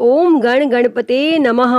ओम गण गणपते नमः।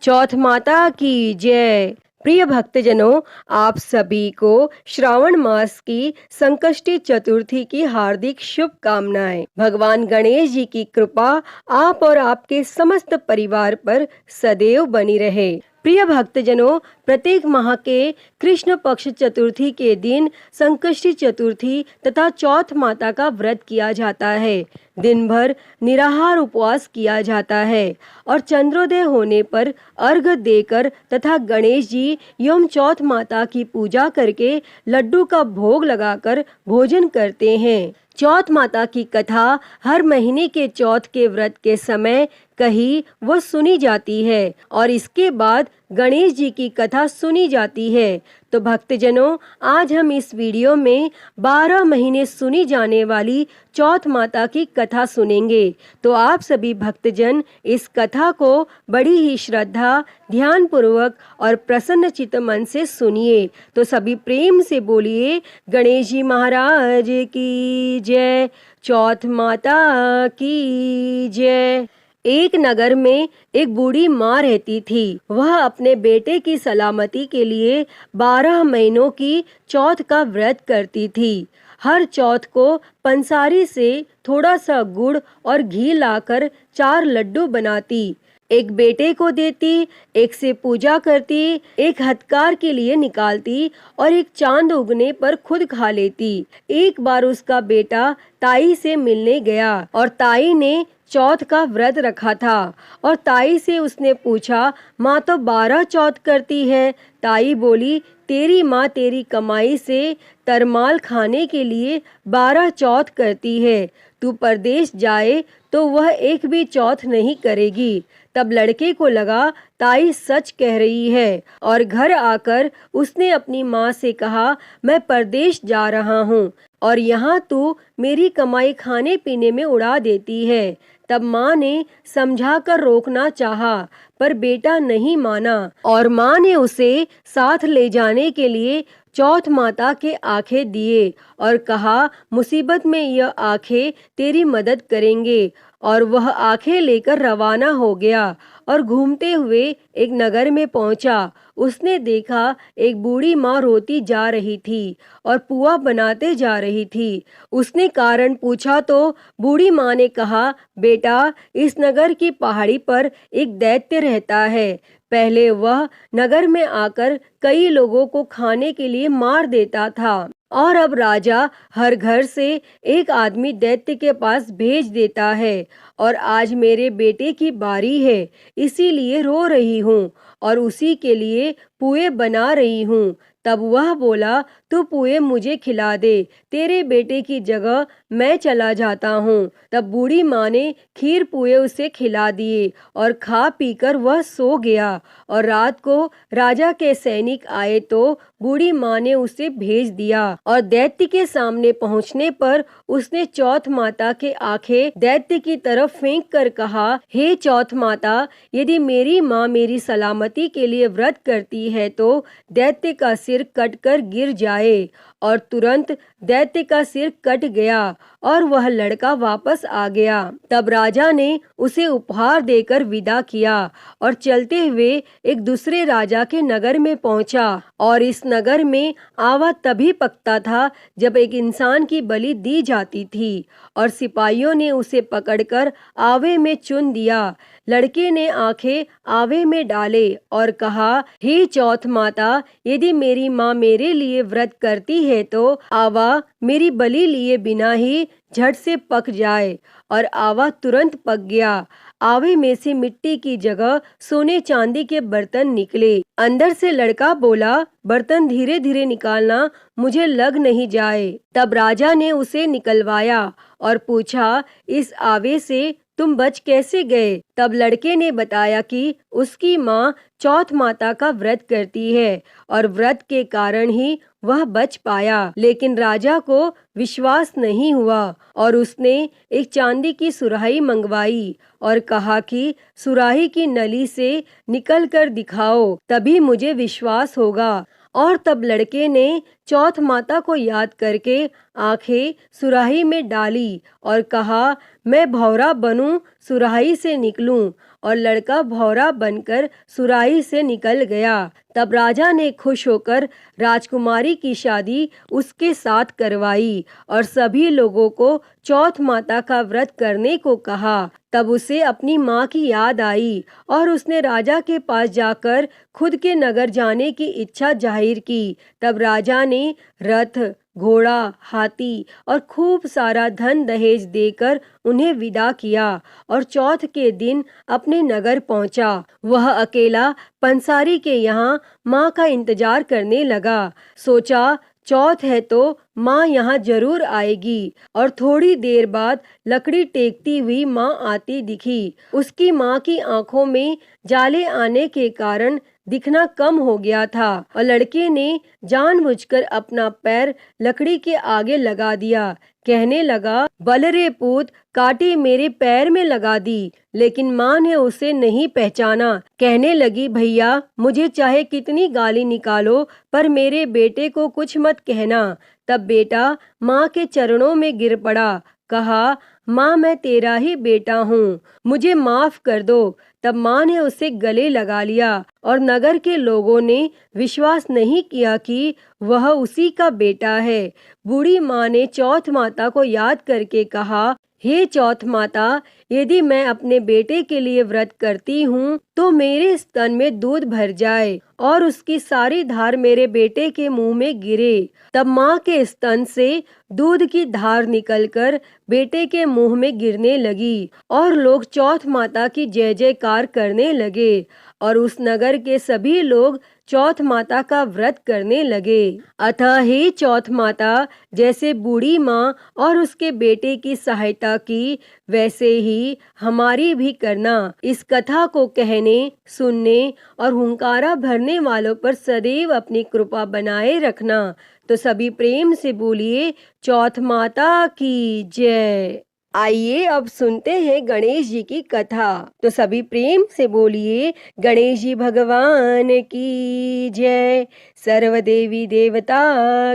चौथ माता की जय। प्रिय भक्तजनों, आप सभी को श्रावण मास की संकष्टी चतुर्थी की हार्दिक शुभकामनाएं। भगवान गणेश जी की कृपा आप और आपके समस्त परिवार पर सदैव बनी रहे। प्रिय भक्तजनों, प्रत्येक माह के कृष्ण पक्ष चतुर्थी के दिन संकष्टी चतुर्थी तथा चौथ माता का व्रत किया जाता है। दिन भर निराहार उपवास किया जाता है और चंद्रोदय होने पर अर्घ्य देकर तथा गणेश जी एवं चौथ माता की पूजा करके लड्डू का भोग लगाकर भोजन करते हैं। चौथ माता की कथा हर महीने के चौथ के व्रत के समय कही वो सुनी जाती है और इसके बाद गणेश जी की कथा सुनी जाती है। तो भक्तजनों, आज हम इस वीडियो में 12 महीने सुनी जाने वाली चौथ माता की कथा सुनेंगे। तो आप सभी भक्तजन इस कथा को बड़ी ही श्रद्धा, ध्यान पूर्वक और प्रसन्न चित्त मन से सुनिए। तो सभी प्रेम से बोलिए, गणेश जी महाराज की जय, चौथ माता की जय। एक नगर में एक बूढ़ी माँ रहती थी। वह अपने बेटे की सलामती के लिए 12 महीनों की चौथ का व्रत करती थी। हर चौथ को पंसारी से थोड़ा सा गुड़ और घी लाकर 4 लड्डू बनाती, एक बेटे को देती, एक से पूजा करती, एक हथकार के लिए निकालती और एक चांद उगने पर खुद खा लेती। एक बार उसका बेटा ताई से मिलने गया और ताई ने चौथ का व्रत रखा था और ताई से उसने पूछा, माँ तो 12 चौथ करती है। ताई बोली, तेरी माँ तेरी कमाई से तरमाल खाने के लिए 12 चौथ करती है। तू परदेश जाए तो वह एक भी चौथ नहीं करेगी। तब लड़के को लगा ताई सच कह रही है और घर आकर उसने अपनी माँ से कहा, मैं परदेश जा रहा हूँ और यहाँ तू मेरी कमाई खाने पीने में उड़ा देती है। तब माँ ने समझाकर रोकना चाहा पर बेटा नहीं माना और माँ ने उसे साथ ले जाने के लिए चौथ माता के आंखें दिए और कहा, मुसीबत में यह आंखें तेरी मदद करेंगे। और वह आंखें लेकर रवाना हो गया और घूमते हुए एक नगर में पहुंचा। उसने देखा एक बूढ़ी माँ रोती जा रही थी और पुआ बनाते जा रही थी। उसने कारण पूछा तो बूढ़ी माँ ने कहा, बेटा, इस नगर की पहाड़ी पर एक दैत्य रहता है। पहले वह नगर में आकर कई लोगों को खाने के लिए मार देता था और अब राजा हर घर से एक आदमी दैत्य के पास भेज देता है और आज मेरे बेटे की बारी है, इसीलिए रो रही हूँ और उसी के लिए पुए बना रही हूँ। तब वह बोला, तू पुए मुझे खिला दे, तेरे बेटे की जगह मैं चला जाता हूँ। तब बूढ़ी माँ ने खीर पुए उसे खिला दिए और खा पीकर वह सो गया और रात को राजा के सैनिक आए तो बूढ़ी माँ ने उसे भेज दिया और दैत्य के सामने पहुँचने पर उसने चौथ माता के आंखें दैत्य की तरफ फेंक कर कहा, हे चौथ माता, यदि मेरी माँ मेरी सलामती के लिए व्रत करती है तो दैत्य का सिर कटकर गिर जाए। और तुरंत दैत्य का सिर कट गया और वह लड़का वापस आ गया। तब राजा ने उसे उपहार देकर विदा किया और चलते हुए एक दूसरे राजा के नगर में पहुंचा। और इस नगर में आवा तभी पकता था जब एक इंसान की बलि दी जाती थी और सिपाहियों ने उसे पकड़कर आवे में चुन दिया। लड़के ने आंखें आवे में डाले और कहा, हे चौथ माता, यदि मेरी माँ मेरे लिए व्रत करती है तो आवा मेरी बलि लिए बिना ही झट से पक जाए। और आवा तुरंत पक गया। आवे में से मिट्टी की जगह सोने चांदी के बर्तन निकले। अंदर से लड़का बोला, बर्तन धीरे धीरे निकालना, मुझे लग नहीं जाए। तब राजा ने उसे निकलवाया और पूछा, इस आवे से तुम बच कैसे गए? तब लड़के ने बताया कि उसकी माँ चौथ माता का व्रत करती है और व्रत के कारण ही वह बच पाया। लेकिन राजा को विश्वास नहीं हुआ और उसने एक चांदी की सुराही मंगवाई और कहा कि सुराही की नली से निकल कर दिखाओ, तभी मुझे विश्वास होगा। और तब लड़के ने चौथ माता को याद करके आंखें सुराही में डाली और कहा, मैं भौरा बनूं, सुराही से निकलूं। और लड़का भौरा बनकर सुराही से निकल गया। तब राजा ने खुश होकर राजकुमारी की शादी उसके साथ करवाई और सभी लोगों को चौथ माता का व्रत करने को कहा। तब उसे अपनी माँ की याद आई और उसने राजा के पास जाकर खुद के नगर जाने की इच्छा जाहिर की। तब राजा ने रथ, घोड़ा, हाथी और खूब सारा धन दहेज देकर उन्हें विदा किया और चौथ के दिन अपने नगर पहुंचा। वह अकेला पंसारी के यहाँ माँ का इंतजार करने लगा। सोचा, चौथ है तो माँ यहाँ जरूर आएगी। और थोड़ी देर बाद लकड़ी टेकती हुई माँ आती दिखी। उसकी माँ की आंखों में जाले आने के कारण दिखना कम हो गया था और लड़के ने जानबूझकर अपना पैर लकड़ी के आगे लगा दिया। कहने लगा, बल रे पूत, कांटे मेरे पैर में लगा दी। लेकिन माँ ने उसे नहीं पहचाना। कहने लगी, भैया, मुझे चाहे कितनी गाली निकालो पर मेरे बेटे को कुछ मत कहना। तब बेटा माँ के चरणों में गिर पड़ा। कहा, माँ, मैं तेरा ही बेटा हूँ, मुझे माफ कर दो। तब माँ ने उसे गले लगा लिया और नगर के लोगों ने विश्वास नहीं किया कि वह उसी का बेटा है। बूढ़ी माँ ने चौथ माता को याद करके कहा, हे चौथ माता, यदि मैं अपने बेटे के लिए व्रत करती हूँ तो मेरे स्तन में दूध भर जाए और उसकी सारी धार मेरे बेटे के मुंह में गिरे। तब माँ के स्तन से दूध की धार निकलकर बेटे के मुंह में गिरने लगी और लोग चौथ माता की जय जयकार करने लगे और उस नगर के सभी लोग चौथ माता का व्रत करने लगे। अतः हे चौथ माता, जैसे बूढ़ी माँ और उसके बेटे की सहायता की, वैसे ही हमारी भी करना। इस कथा को कहने, सुनने और हुंकारा भरने वालों पर सदैव अपनी कृपा बनाए रखना। तो सभी प्रेम से बोलिए, चौथ माता की जय। आइए अब सुनते हैं गणेश जी की कथा। तो सभी प्रेम से बोलिए, गणेश जी भगवान की जय, सर्व देवी देवता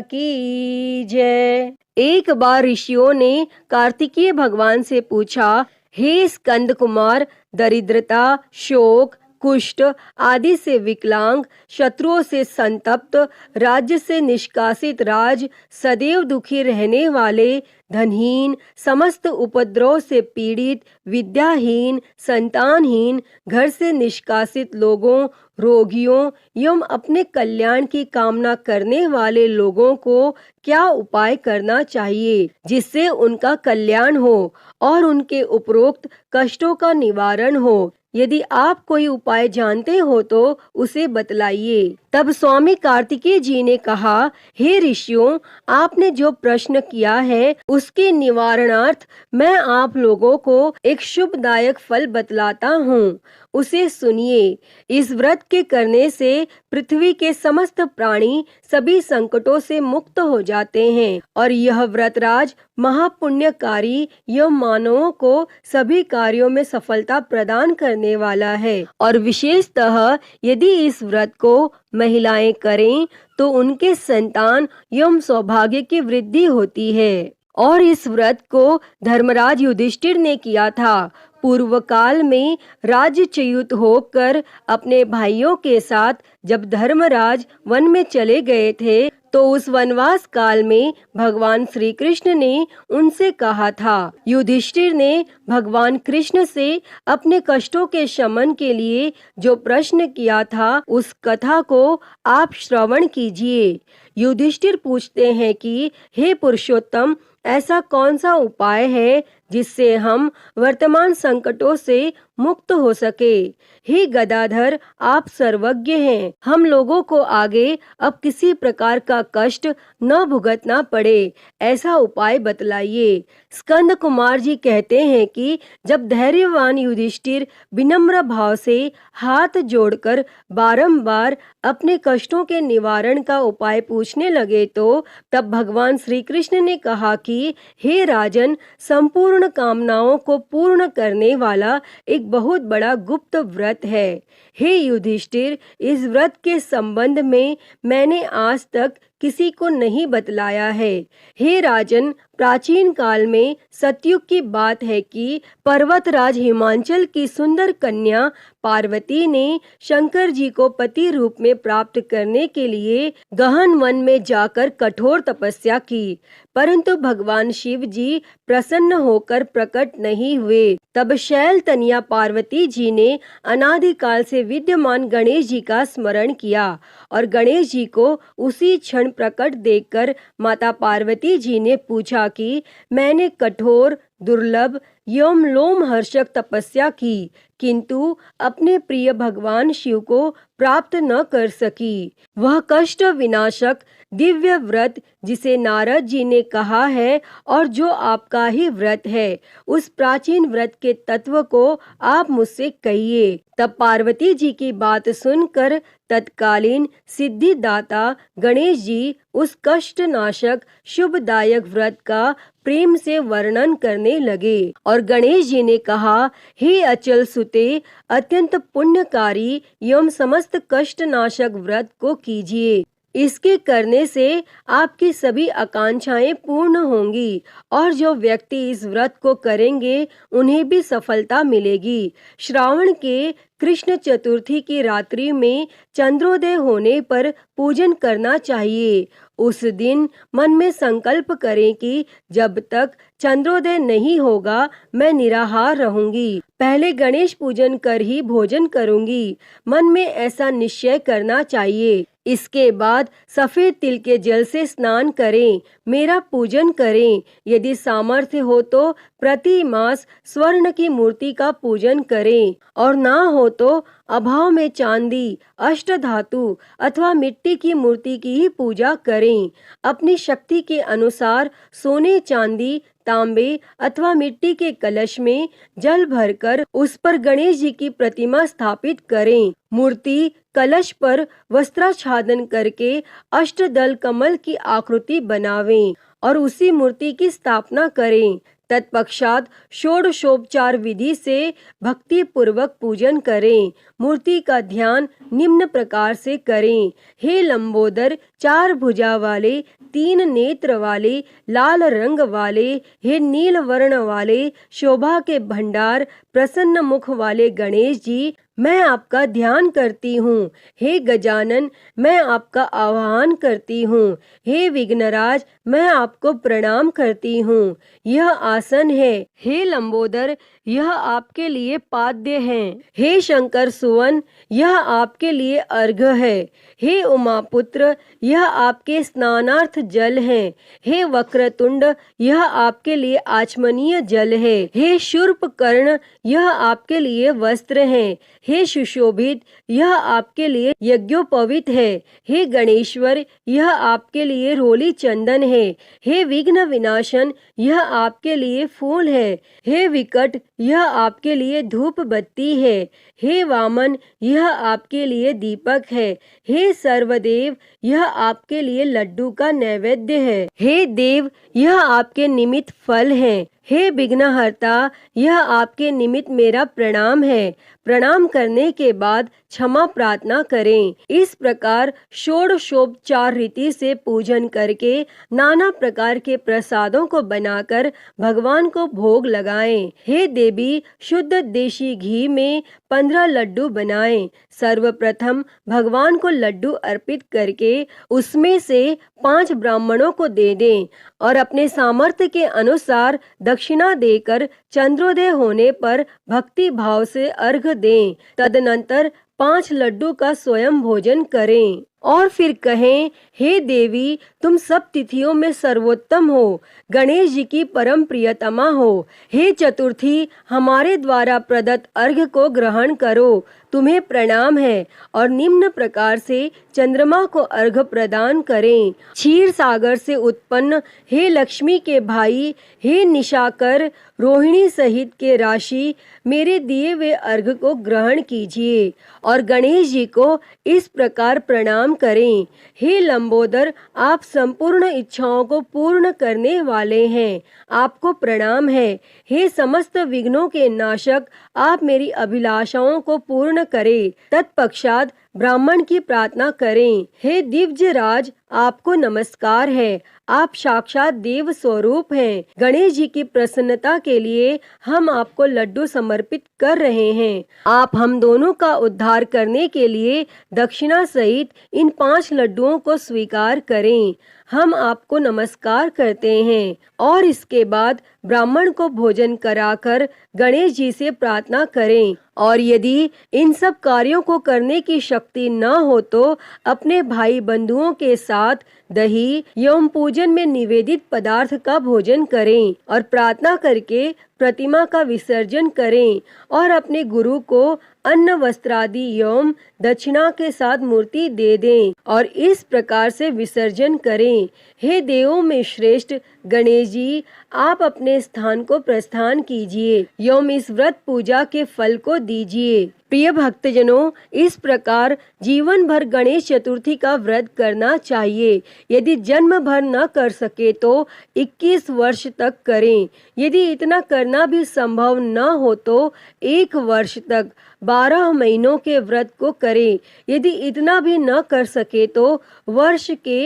की जय। एक बार ऋषियों ने कार्तिकेय भगवान से पूछा, हे स्कंद कुमार, दरिद्रता, शोक, कुष्ठ आदि से विकलांग, शत्रुओं से संतप्त, राज्य से निष्कासित राज, सदैव दुखी रहने वाले, धनहीन, समस्त उपद्रव से पीड़ित, विद्याहीन, संतानहीन, घर से निष्कासित लोगों, रोगियों एवं अपने कल्याण की कामना करने वाले लोगों को क्या उपाय करना चाहिए जिससे उनका कल्याण हो और उनके उपरोक्त कष्टों का निवारण हो। यदि आप कोई उपाय जानते हो तो उसे बतलाइए। तब स्वामी कार्तिकेय जी ने कहा, हे ऋषियों, आपने जो प्रश्न किया है उसके निवारणार्थ मैं आप लोगों को एक शुभदायक फल बतलाता हूँ, उसे सुनिए। इस व्रत के करने से पृथ्वी के समस्त प्राणी सभी संकटों से मुक्त हो जाते हैं और यह व्रतराज महापुण्यकारी एवं मानवों को सभी कार्यों में सफलता प्रदान करने वाला है। और विशेषतः यदि इस व्रत को महिलाएं करें तो उनके संतान एवं सौभाग्य की वृद्धि होती है। और इस व्रत को धर्मराज युधिष्ठिर ने किया था। पूर्व काल में राज्यच्युत होकर अपने भाइयों के साथ जब धर्मराज वन में चले गए थे तो उस वनवास काल में भगवान श्री कृष्ण ने उनसे कहा था। युधिष्ठिर ने भगवान कृष्ण से अपने कष्टों के शमन के लिए जो प्रश्न किया था उस कथा को आप श्रवण कीजिए। युधिष्ठिर पूछते हैं कि हे पुरुषोत्तम, ऐसा कौन सा उपाय है जिससे हम वर्तमान संकटों से मुक्त हो सके। हे गदाधर, आप सर्वज्ञ हैं, हम लोगों को आगे अब किसी प्रकार का कष्ट न भुगतना पड़े, ऐसा उपाय बतलाइए। स्कंद कुमार जी कहते हैं कि जब धैर्यवान युधिष्ठिर विनम्र भाव से हाथ जोड़कर बारंबार अपने कष्टों के निवारण का उपाय पूछने लगे तो तब भगवान श्री कृष्ण ने कहा कि हे राजन, संपूर्ण कामनाओं को पूर्ण करने वाला एक बहुत बड़ा गुप्त व्रत है। हे युधिष्ठिर, इस व्रत के संबंध में मैंने आज तक किसी को नहीं बतलाया है। हे राजन, प्राचीन काल में सतयुग की बात है कि पर्वतराज हिमांचल की सुंदर कन्या पार्वती ने शंकर जी को पति रूप में प्राप्त करने के लिए गहन वन में जाकर कठोर तपस्या की, परंतु भगवान शिव जी प्रसन्न होकर प्रकट नहीं हुए। तब शैल तनिया पार्वती जी ने अनादिकाल से विद्यमान गणेश जी का स्मरण किया और गणेश जी को उसी क्षण प्रकट देखकर माता पार्वती जी ने पूछा कि मैंने कठोर, दुर्लभ एवं लोमहर्षक तपस्या की, किंतु अपने प्रिय भगवान शिव को प्राप्त न कर सकी। वह कष्ट विनाशक दिव्य व्रत जिसे नारद जी ने कहा है और जो आपका ही व्रत है, उस प्राचीन व्रत के तत्व को आप मुझसे कहिए। तब पार्वती जी की बात सुनकर तत्कालीन सिद्धिदाता गणेश जी उस कष्ट नाशक शुभदायक व्रत का प्रेम से वर्णन करने लगे और गणेश जी ने कहा, हे अचल सुते, अत्यंत पुण्यकारी एवं समस्त कष्ट नाशक व्रत को कीजिए। इसके करने से आपकी सभी आकांक्षाएं पूर्ण होंगी और जो व्यक्ति इस व्रत को करेंगे उन्हें भी सफलता मिलेगी। श्रावण के कृष्ण चतुर्थी की रात्रि में चंद्रोदय होने पर पूजन करना चाहिए। उस दिन मन में संकल्प करें कि जब तक चंद्रोदय नहीं होगा मैं निराहार रहूंगी, पहले गणेश पूजन कर ही भोजन करूंगी। मन में ऐसा निश्चय करना चाहिए। इसके बाद सफेद तिल के जल से स्नान करें, मेरा पूजन करें। यदि सामर्थ्य हो तो प्रति मास स्वर्ण की मूर्ति का पूजन करें और ना हो तो अभाव में चांदी, अष्ट धातु अथवा मिट्टी की मूर्ति की ही पूजा करें। अपनी शक्ति के अनुसार सोने, चांदी, तांबे अथवा मिट्टी के कलश में जल भरकर उस पर गणेश जी की प्रतिमा स्थापित करें। मूर्ति कलश पर वस्त्राच्छादन करके अष्टदल कमल की आकृति बनावें और उसी मूर्ति की स्थापना करें। तत्पश्चात षोडशोपचार विधि से भक्ति पूर्वक पूजन करें। मूर्ति का ध्यान निम्न प्रकार से करें। हे लंबोदर, 4 भुजा वाले, 3 नेत्र वाले, लाल रंग वाले, हे नील वर्ण वाले, शोभा के भंडार, प्रसन्न मुख वाले गणेश जी, मैं आपका ध्यान करती हूँ। हे गजानन, मैं आपका आह्वान करती हूँ। हे विघ्नराज, मैं आपको प्रणाम करती हूँ। यह आसन है। हे लंबोदर, यह आपके लिए पाद्य है। हे शंकर सुवन, यह आपके लिए अर्घ्य है। हे उमापुत्र, यह आपके स्नानार्थ जल है। हे वक्रतुंड, यह आपके लिए आचमनीय जल है। हे शूर्पकर्ण, यह आपके लिए वस्त्र है। हे सुशोभित, यह आपके लिए यज्ञोपवीत है। हे गणेश्वर, यह आपके लिए रोली चंदन है। हे विघ्न विनाशन, यह आपके लिए फूल है। हे विकट, यह आपके लिए धूप बत्ती है। हे वामन, यह आपके लिए दीपक है। हे सर्वदेव, यह आपके लिए लड्डू का नैवेद्य है। हे देव, यह आपके निमित्त फल है। हे विघ्नहर्ता, यह आपके निमित्त मेरा प्रणाम है। प्रणाम करने के बाद क्षमा प्रार्थना करें। इस प्रकार षोडशोपचार रीति से पूजन करके नाना प्रकार के प्रसादों को बनाकर भगवान को भोग लगाएं। हे देवी, शुद्ध देशी घी में 15 लड्डू बनाएं। सर्वप्रथम भगवान को लड्डू अर्पित करके उसमें से 5 ब्राह्मणों को दे दें और अपने सामर्थ्य के अनुसार दक्षिणा देकर चंद्रोदय होने पर भक्ति भाव से अर्घ दें। तदनंतर 5 लड्डू का स्वयं भोजन करें और फिर कहें, हे देवी, तुम सब तिथियों में सर्वोत्तम हो, गणेश जी की परम प्रियतमा हो। हे चतुर्थी, हमारे द्वारा प्रदत्त अर्घ्य को ग्रहण करो, तुम्हें प्रणाम है। और निम्न प्रकार से चंद्रमा को अर्घ्य प्रदान करें। क्षीर सागर से उत्पन्न हे लक्ष्मी के भाई, हे निशाकर, रोहिणी सहित के राशि, मेरे दिए हुए अर्घ्य को ग्रहण कीजिए और गणेश जी को इस प्रकार प्रणाम करें। हे लंबोदर, आप संपूर्ण इच्छाओं को पूर्ण करने वाले हैं, आपको प्रणाम है। हे समस्त विघ्नों के नाशक, आप मेरी अभिलाषाओं को पूर्ण करें। तत्पश्चात ब्राह्मण की प्रार्थना करें। हे दिव्य राज, आपको नमस्कार है। आप साक्षात देव स्वरूप हैं। गणेश जी की प्रसन्नता के लिए हम आपको लड्डू समर्पित कर रहे हैं। आप हम दोनों का उद्धार करने के लिए दक्षिणा सहित इन 5 लड्डुओं को स्वीकार करें। हम आपको नमस्कार करते हैं। और इसके बाद ब्राह्मण को भोजन कराकर गणेश जी से प्रार्थना करें। और यदि इन सब कार्यों को करने की शक्ति न हो तो अपने भाई बंधुओं के साथ दही एवं पूजन में निवेदित पदार्थ का भोजन करें और प्रार्थना करके प्रतिमा का विसर्जन करें और अपने गुरु को अन्न वस्त्रादि एवं दक्षिणा के साथ मूर्ति दे दें और इस प्रकार से विसर्जन करें। हे देवों में श्रेष्ठ गणेश जी, आप अपने स्थान को प्रस्थान कीजिए एवं इस व्रत पूजा के फल को दीजिए। प्रिय भक्तजनों, इस प्रकार जीवन भर गणेश चतुर्थी का व्रत करना चाहिए। यदि जन्म भर न कर सके तो 21 वर्ष तक करें। यदि इतना करना भी संभव न हो तो 1 वर्ष तक 12 महीनों के व्रत को करें। यदि इतना भी न कर सके तो वर्ष के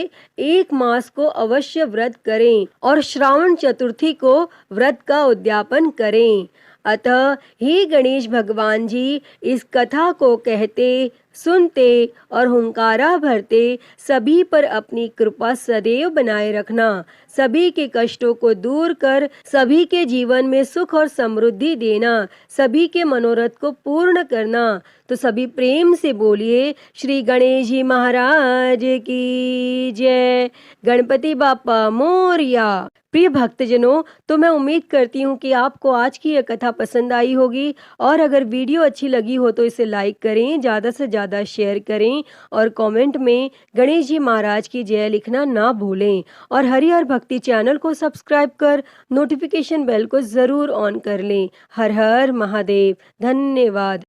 1 मास को अवश्य व्रत करें और श्रावण चतुर्थी को व्रत का उद्यापन करें। अतः हे गणेश भगवान जी, इस कथा को कहते, सुनते और हुंकारा भरते सभी पर अपनी कृपा सदैव बनाए रखना। सभी के कष्टों को दूर कर सभी के जीवन में सुख और समृद्धि देना, सभी के मनोरथ को पूर्ण करना। तो सभी प्रेम से बोलिए श्री गणेश जी महाराज की जय। गणपति बाप्पा मोरया। प्रिय भक्तजनों, तो मैं उम्मीद करती हूँ कि आपको आज की यह कथा पसंद आई होगी और अगर वीडियो अच्छी लगी हो तो इसे लाइक करें, ज़्यादा से ज़्यादा शेयर करें और कमेंट में गणेश जी महाराज की जय लिखना ना भूलें और हरिहर भक्ति चैनल को सब्सक्राइब कर नोटिफिकेशन बेल को ज़रूर ऑन कर लें। हर हर महादेव। धन्यवाद।